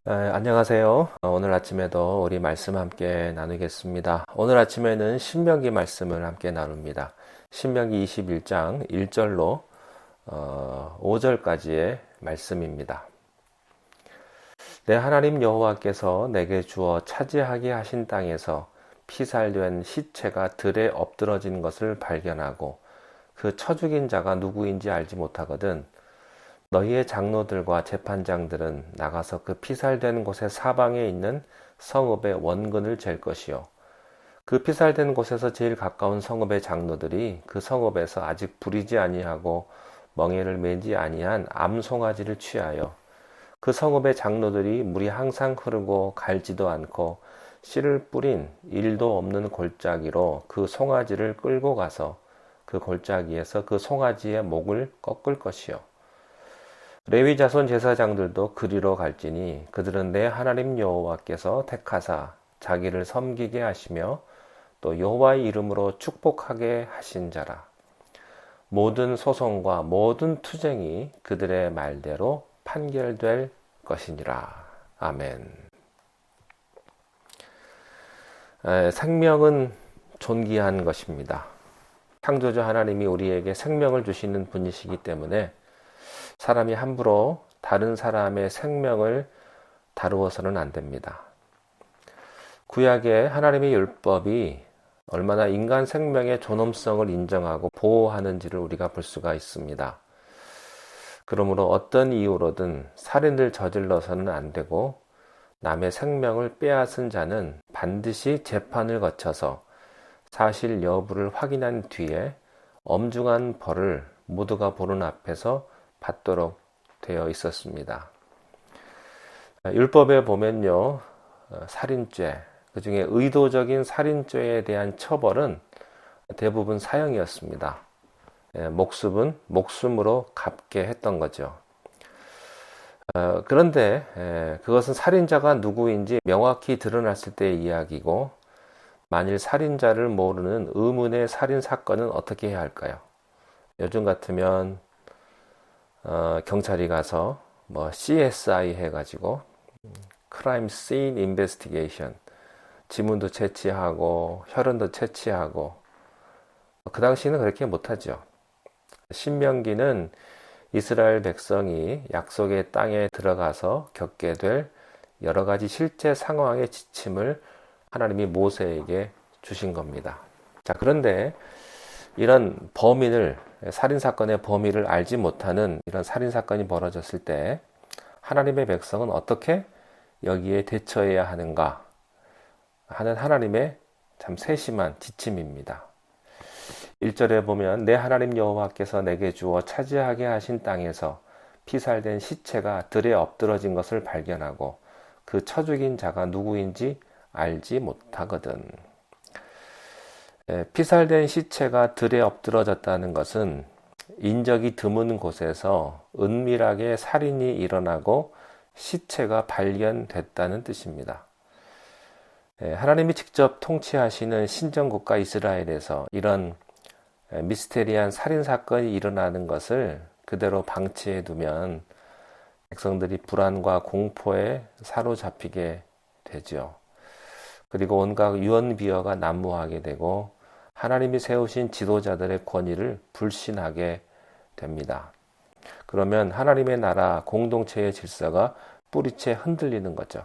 안녕하세요. 오늘 아침에도 우리 말씀 함께 나누겠습니다. 오늘 아침에는 신명기 말씀을 함께 나눕니다. 신명기 21장 1절로 5절까지의 말씀입니다. 내 하나님 여호와께서 내게 주어 차지하게 하신 땅에서 피살된 시체가 들에 엎드러진 것을 발견하고 그 쳐 죽인 자가 누구인지 알지 못하거든 너희의 장로들과 재판장들은 나가서 그 피살된 곳의 사방에 있는 성읍의 원근을 잴 것이요. 그 피살된 곳에서 제일 가까운 성읍의 장로들이 그 성읍에서 아직 부리지 아니하고 멍에를 매지 아니한 암송아지를 취하여 그 성읍의 장로들이 물이 항상 흐르고 갈지도 않고 씨를 뿌린 일도 없는 골짜기로 그 송아지를 끌고 가서 그 골짜기에서 그 송아지의 목을 꺾을 것이요. 레위 자손 제사장들도 그리로 갈지니 그들은 내 하나님 여호와께서 택하사 자기를 섬기게 하시며 또 여호와의 이름으로 축복하게 하신 자라. 모든 소송과 모든 투쟁이 그들의 말대로 판결될 것이니라. 아멘. 생명은 존귀한 것입니다. 창조주 하나님이 우리에게 생명을 주시는 분이시기 때문에 사람이 함부로 다른 사람의 생명을 다루어서는 안 됩니다. 구약의 하나님의 율법이 얼마나 인간 생명의 존엄성을 인정하고 보호하는지를 우리가 볼 수가 있습니다. 그러므로 어떤 이유로든 살인을 저질러서는 안 되고 남의 생명을 빼앗은 자는 반드시 재판을 거쳐서 사실 여부를 확인한 뒤에 엄중한 벌을 모두가 보는 앞에서 받도록 되어 있었습니다. 율법에 보면요, 살인죄, 그 중에 의도적인 살인죄에 대한 처벌은 대부분 사형이었습니다. 목숨은 목숨으로 갚게 했던 거죠. 그런데 그것은 살인자가 누구인지 명확히 드러났을 때의 이야기고, 만일 살인자를 모르는 의문의 살인 사건은 어떻게 해야 할까요? 요즘 같으면 경찰이 가서 뭐 CSI 해가지고 Crime Scene Investigation 지문도 채취하고 혈흔도 채취하고 그 당시는 그렇게 못하죠. 신명기는 이스라엘 백성이 약속의 땅에 들어가서 겪게 될 여러 가지 실제 상황의 지침을 하나님이 모세에게 주신 겁니다. 자, 그런데 이런 범인을 살인사건의 범위를 알지 못하는 이런 살인사건이 벌어졌을 때 하나님의 백성은 어떻게 여기에 대처해야 하는가 하는 하나님의 참 세심한 지침입니다. 1절에 보면 내 하나님 여호와께서 내게 주어 차지하게 하신 땅에서 피살된 시체가 들에 엎드러진 것을 발견하고 그 쳐 죽인 자가 누구인지 알지 못하거든. 피살된 시체가 들에 엎드러졌다는 것은 인적이 드문 곳에서 은밀하게 살인이 일어나고 시체가 발견됐다는 뜻입니다. 하나님이 직접 통치하시는 신정국가 이스라엘에서 이런 미스테리한 살인사건이 일어나는 것을 그대로 방치해 두면 백성들이 불안과 공포에 사로잡히게 되죠. 그리고 온갖 유언비어가 난무하게 되고 하나님이 세우신 지도자들의 권위를 불신하게 됩니다. 그러면 하나님의 나라 공동체의 질서가 뿌리채 흔들리는 거죠.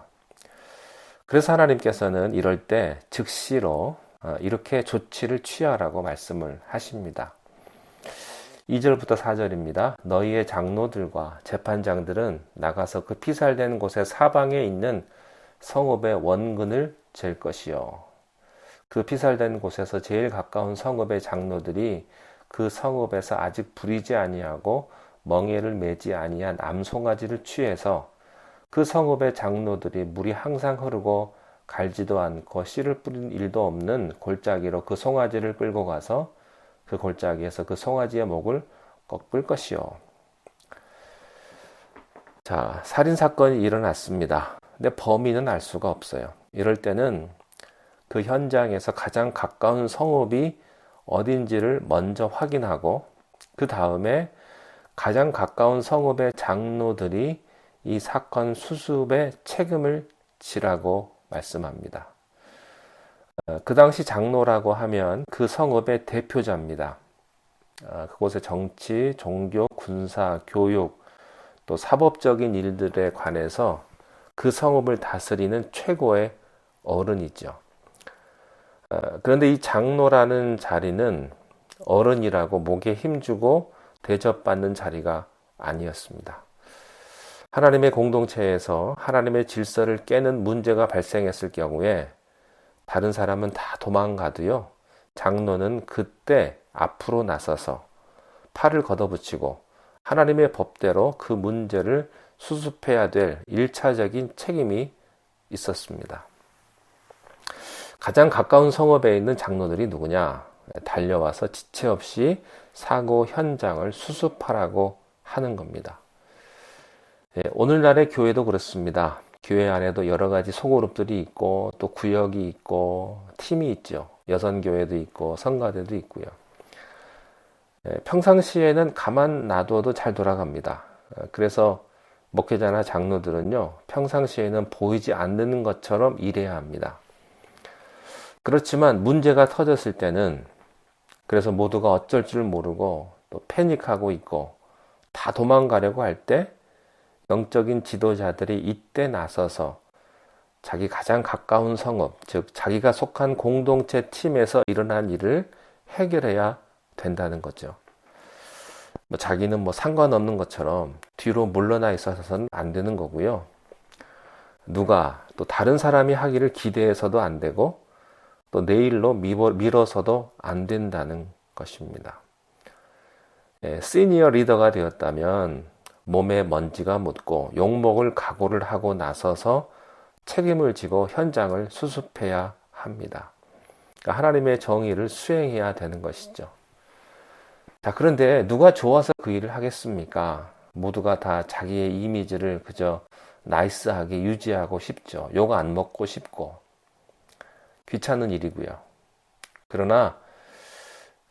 그래서 하나님께서는 이럴 때 즉시로 이렇게 조치를 취하라고 말씀을 하십니다. 2절부터 4절입니다. 너희의 장로들과 재판장들은 나가서 그 피살된 곳의 사방에 있는 성읍의 원근을 잴 것이요. 그 피살된 곳에서 제일 가까운 성읍의 장로들이 그 성읍에서 아직 부리지 아니하고 멍에를 매지 아니한 암송아지를 취해서 그 성읍의 장로들이 물이 항상 흐르고 갈지도 않고 씨를 뿌린 일도 없는 골짜기로 그 송아지를 끌고 가서 그 골짜기에서 그 송아지의 목을 꺾을 것이요. 자, 살인사건이 일어났습니다. 근데 범인은 알 수가 없어요. 이럴 때는 그 현장에서 가장 가까운 성읍이 어딘지를 먼저 확인하고 그 다음에 가장 가까운 성읍의 장로들이 이 사건 수습의 책임을 지라고 말씀합니다. 그 당시 장로라고 하면 그 성읍의 대표자입니다. 그곳의 정치, 종교, 군사, 교육, 또 사법적인 일들에 관해서 그 성읍을 다스리는 최고의 어른이죠. 그런데 이 장로라는 자리는 어른이라고 목에 힘주고 대접받는 자리가 아니었습니다. 하나님의 공동체에서 하나님의 질서를 깨는 문제가 발생했을 경우에 다른 사람은 다 도망가도요, 장로는 그때 앞으로 나서서 팔을 걷어붙이고 하나님의 법대로 그 문제를 수습해야 될 1차적인 책임이 있었습니다. 가장 가까운 성읍에 있는 장로들이 누구냐? 달려와서 지체 없이 사고 현장을 수습하라고 하는 겁니다. 오늘날의 교회도 그렇습니다. 교회 안에도 여러 가지 소그룹들이 있고 또 구역이 있고 팀이 있죠. 여선교회도 있고 성가대도 있고요. 평상시에는 가만 놔둬도 잘 돌아갑니다. 그래서 목회자나 장로들은요, 평상시에는 보이지 않는 것처럼 일해야 합니다. 그렇지만 문제가 터졌을 때는, 그래서 모두가 어쩔 줄 모르고 또 패닉하고 있고 다 도망가려고 할 때 영적인 지도자들이 이때 나서서 자기 가장 가까운 성읍, 즉 자기가 속한 공동체 팀에서 일어난 일을 해결해야 된다는 거죠. 자기는 상관없는 것처럼 뒤로 물러나 있어서는 안 되는 거고요. 누가 또 다른 사람이 하기를 기대해서도 안 되고 또 내일로 미뤄서도 안 된다는 것입니다. 시니어 리더가 되었다면 몸에 먼지가 묻고 욕먹을 각오를 하고 나서서 책임을 지고 현장을 수습해야 합니다. 그러니까 하나님의 정의를 수행해야 되는 것이죠. 자, 그런데 누가 좋아서 그 일을 하겠습니까? 모두가 다 자기의 이미지를 그저 나이스하게 유지하고 싶죠. 욕 안 먹고 싶고 귀찮은 일이고요. 그러나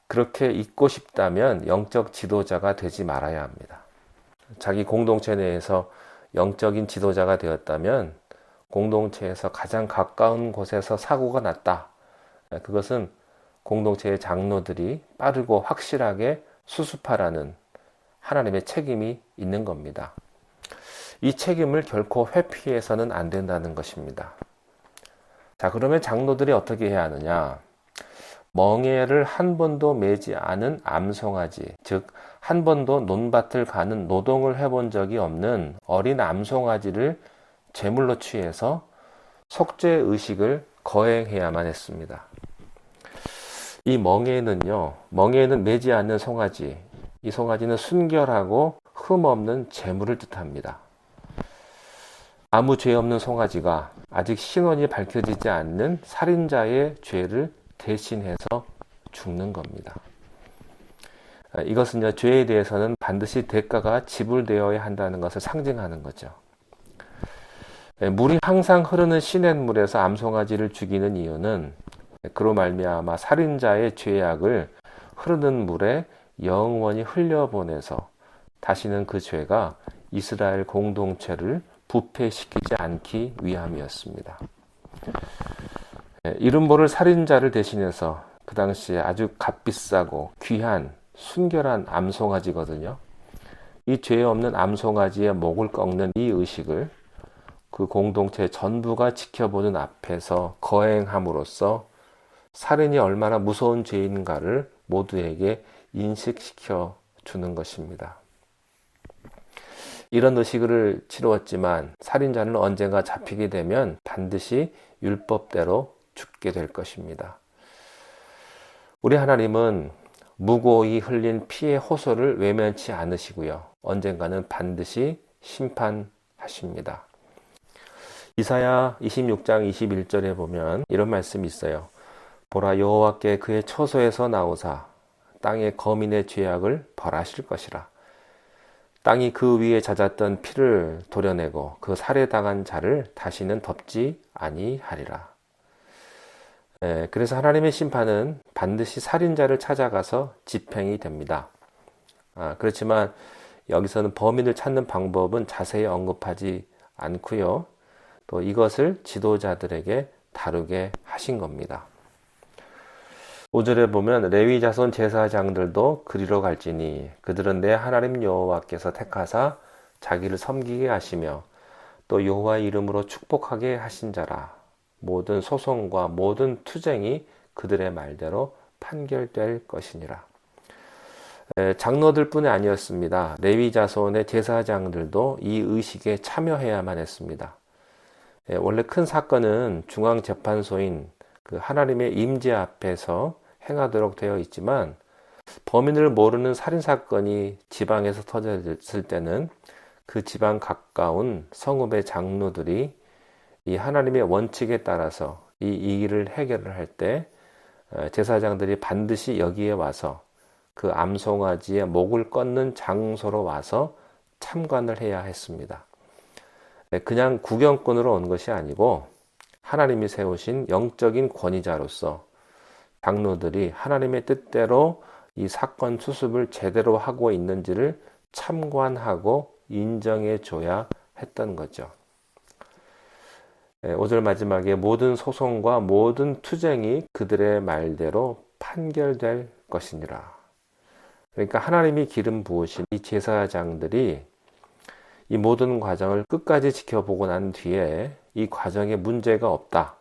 그렇게 있고 싶다면 영적 지도자가 되지 말아야 합니다. 자기 공동체 내에서 영적인 지도자가 되었다면 공동체에서 가장 가까운 곳에서 사고가 났다. 그것은 공동체의 장로들이 빠르고 확실하게 수습하라는 하나님의 책임이 있는 겁니다. 이 책임을 결코 회피해서는 안 된다는 것입니다. 자, 그러면 장로들이 어떻게 해야 하느냐? 멍에를 한 번도 매지 않은 암송아지, 즉 한 번도 논밭을 가는 노동을 해본 적이 없는 어린 암송아지를 제물로 취해서 속죄 의식을 거행해야만 했습니다. 이 멍에는 매지 않는 송아지, 이 송아지는 순결하고 흠없는 제물을 뜻합니다. 아무 죄 없는 송아지가 아직 신원이 밝혀지지 않는 살인자의 죄를 대신해서 죽는 겁니다. 이것은 죄에 대해서는 반드시 대가가 지불되어야 한다는 것을 상징하는 거죠. 물이 항상 흐르는 시냇물에서 암송아지를 죽이는 이유는 그로 말미암아 살인자의 죄악을 흐르는 물에 영원히 흘려보내서 다시는 그 죄가 이스라엘 공동체를 부패시키지 않기 위함이었습니다. 이름 모를 살인자를 대신해서 그 당시에 아주 값비싸고 귀한 순결한 암송아지거든요. 이 죄 없는 암송아지의 목을 꺾는 이 의식을 그 공동체 전부가 지켜보는 앞에서 거행함으로써 살인이 얼마나 무서운 죄인가를 모두에게 인식시켜 주는 것입니다. 이런 의식을 치루었지만 살인자는 언젠가 잡히게 되면 반드시 율법대로 죽게 될 것입니다. 우리 하나님은 무고히 흘린 피의 호소를 외면치 않으시고요. 언젠가는 반드시 심판하십니다. 이사야 26장 21절에 보면 이런 말씀이 있어요. 보라, 여호와께 그의 처소에서 나오사 땅의 거민의 죄악을 벌하실 것이라. 땅이 그 위에 잦았던 피를 도려내고 그 살해당한 자를 다시는 덮지 아니하리라. 그래서 하나님의 심판은 반드시 살인자를 찾아가서 집행이 됩니다. 그렇지만 여기서는 범인을 찾는 방법은 자세히 언급하지 않고요. 또 이것을 지도자들에게 다루게 하신 겁니다. 5절에 보면 레위 자손 제사장들도 그리로 갈지니 그들은 내 하나님 여호와께서 택하사 자기를 섬기게 하시며 또 여호와의 이름으로 축복하게 하신 자라. 모든 소송과 모든 투쟁이 그들의 말대로 판결될 것이니라. 장로들뿐이 아니었습니다. 레위 자손의 제사장들도 이 의식에 참여해야만 했습니다. 원래 큰 사건은 중앙재판소인 그 하나님의 임재 앞에서 행하도록 되어 있지만 범인을 모르는 살인사건이 지방에서 터졌을 때는 그 지방 가까운 성읍의 장로들이 이 하나님의 원칙에 따라서 이 일을 해결을 할 때 제사장들이 반드시 여기에 와서 그 암송아지의 목을 꺾는 장소로 와서 참관을 해야 했습니다. 그냥 구경꾼으로 온 것이 아니고 하나님이 세우신 영적인 권위자로서 장로들이 하나님의 뜻대로 이 사건 수습을 제대로 하고 있는지를 참관하고 인정해 줘야 했던 거죠. 5절 마지막에 모든 소송과 모든 투쟁이 그들의 말대로 판결될 것이니라. 그러니까 하나님이 기름 부으신 이 제사장들이 이 모든 과정을 끝까지 지켜보고 난 뒤에 이 과정에 문제가 없다.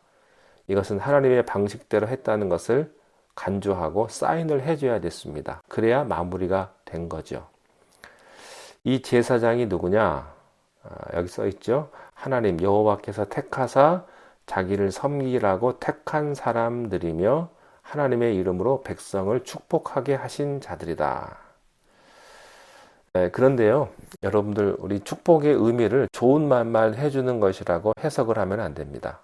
이것은 하나님의 방식대로 했다는 것을 간주하고 사인을 해줘야 됐습니다. 그래야 마무리가 된 거죠. 이 제사장이 누구냐? 여기 써 있죠. 하나님 여호와께서 택하사 자기를 섬기라고 택한 사람들이며 하나님의 이름으로 백성을 축복하게 하신 자들이다. 그런데요, 여러분들 우리 축복의 의미를 좋은 말만 해주는 것이라고 해석을 하면 안 됩니다.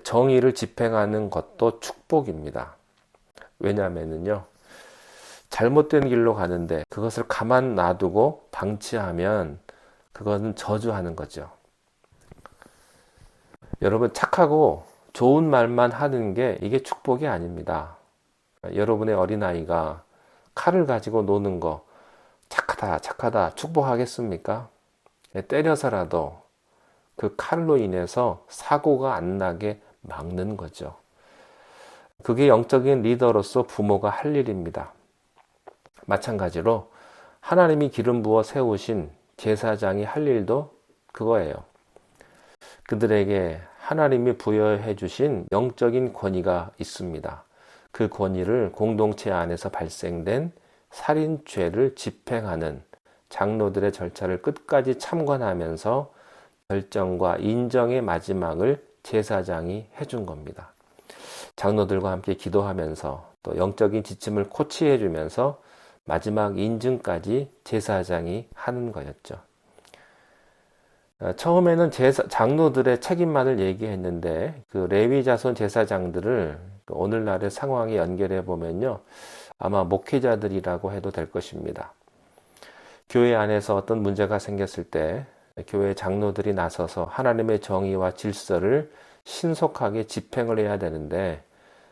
정의를 집행하는 것도 축복입니다. 왜냐하면요, 잘못된 길로 가는데 그것을 가만 놔두고 방치하면 그것은 저주하는 거죠. 여러분 착하고 좋은 말만 하는 게 이게 축복이 아닙니다. 여러분의 어린아이가 칼을 가지고 노는 거 착하다 착하다 축복하겠습니까? 때려서라도 그 칼로 인해서 사고가 안 나게 막는 거죠. 그게 영적인 리더로서 부모가 할 일입니다. 마찬가지로 하나님이 기름 부어 세우신 제사장이 할 일도 그거예요. 그들에게 하나님이 부여해 주신 영적인 권위가 있습니다. 그 권위를 공동체 안에서 발생된 살인죄를 집행하는 장로들의 절차를 끝까지 참관하면서 결정과 인정의 마지막을 제사장이 해준 겁니다. 장로들과 함께 기도하면서 또 영적인 지침을 코치해 주면서 마지막 인증까지 제사장이 하는 거였죠. 처음에는 장로들의 책임만을 얘기했는데 그 레위 자손 제사장들을 오늘날의 상황에 연결해 보면요, 아마 목회자들이라고 해도 될 것입니다. 교회 안에서 어떤 문제가 생겼을 때 교회 장로들이 나서서 하나님의 정의와 질서를 신속하게 집행을 해야 되는데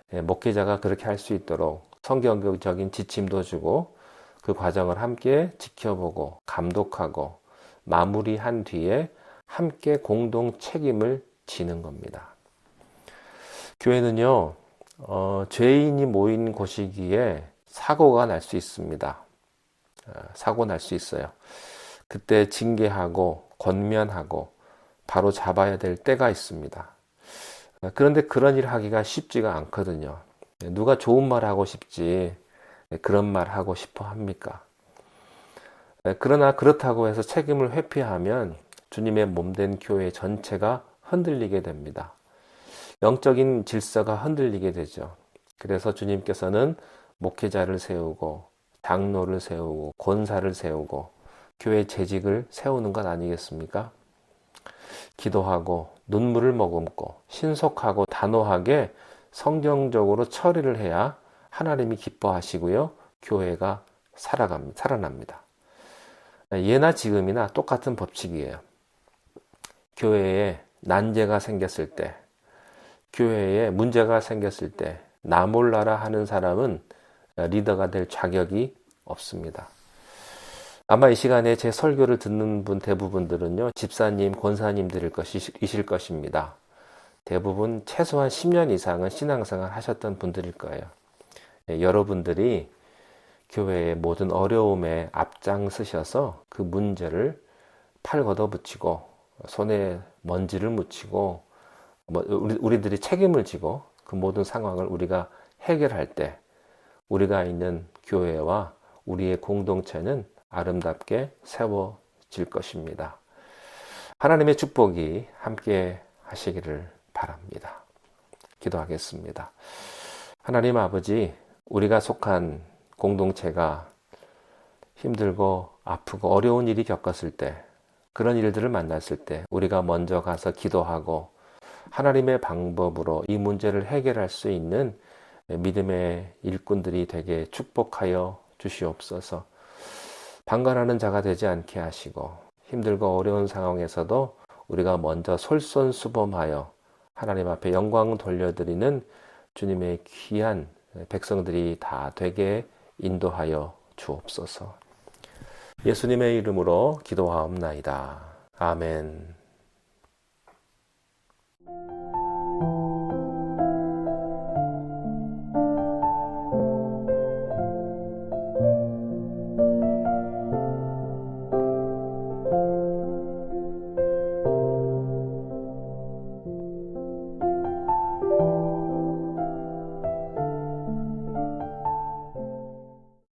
목회자가 그렇게 할 수 있도록 성경적인 지침도 주고 그 과정을 함께 지켜보고 감독하고 마무리한 뒤에 함께 공동 책임을 지는 겁니다. 교회는요, 죄인이 모인 곳이기에 사고가 날 수 있습니다. 사고 날 수 있어요. 그때 징계하고 권면하고 바로 잡아야 될 때가 있습니다. 그런데 그런 일 하기가 쉽지가 않거든요. 누가 좋은 말 하고 싶지 그런 말 하고 싶어 합니까? 그러나 그렇다고 해서 책임을 회피하면 주님의 몸된 교회 전체가 흔들리게 됩니다. 영적인 질서가 흔들리게 되죠. 그래서 주님께서는 목회자를 세우고 장로를 세우고 권사를 세우고 교회 재직을 세우는 것 아니겠습니까? 기도하고 눈물을 머금고 신속하고 단호하게 성경적으로 처리를 해야 하나님이 기뻐하시고요, 교회가 살아납니다. 예나 지금이나 똑같은 법칙이에요. 교회에 난제가 생겼을 때, 교회에 문제가 생겼을 때 나 몰라라 하는 사람은 리더가 될 자격이 없습니다. 아마 이 시간에 제 설교를 듣는 분 대부분들은요, 집사님, 권사님들이실 것입니다. 대부분 최소한 10년 이상은 신앙생활 하셨던 분들일 거예요. 여러분들이 교회의 모든 어려움에 앞장서셔서 그 문제를 팔 걷어붙이고 손에 먼지를 묻히고 우리들이 책임을 지고 그 모든 상황을 우리가 해결할 때 우리가 있는 교회와 우리의 공동체는 아름답게 세워질 것입니다. 하나님의 축복이 함께 하시기를 바랍니다. 기도하겠습니다. 하나님 아버지, 우리가 속한 공동체가 힘들고 아프고 어려운 일이 겪었을 때, 그런 일들을 만났을 때 우리가 먼저 가서 기도하고 하나님의 방법으로 이 문제를 해결할 수 있는 믿음의 일꾼들이 되게 축복하여 주시옵소서. 방관하는 자가 되지 않게 하시고 힘들고 어려운 상황에서도 우리가 먼저 솔선수범하여 하나님 앞에 영광 돌려드리는 주님의 귀한 백성들이 다 되게 인도하여 주옵소서. 예수님의 이름으로 기도하옵나이다. 아멘.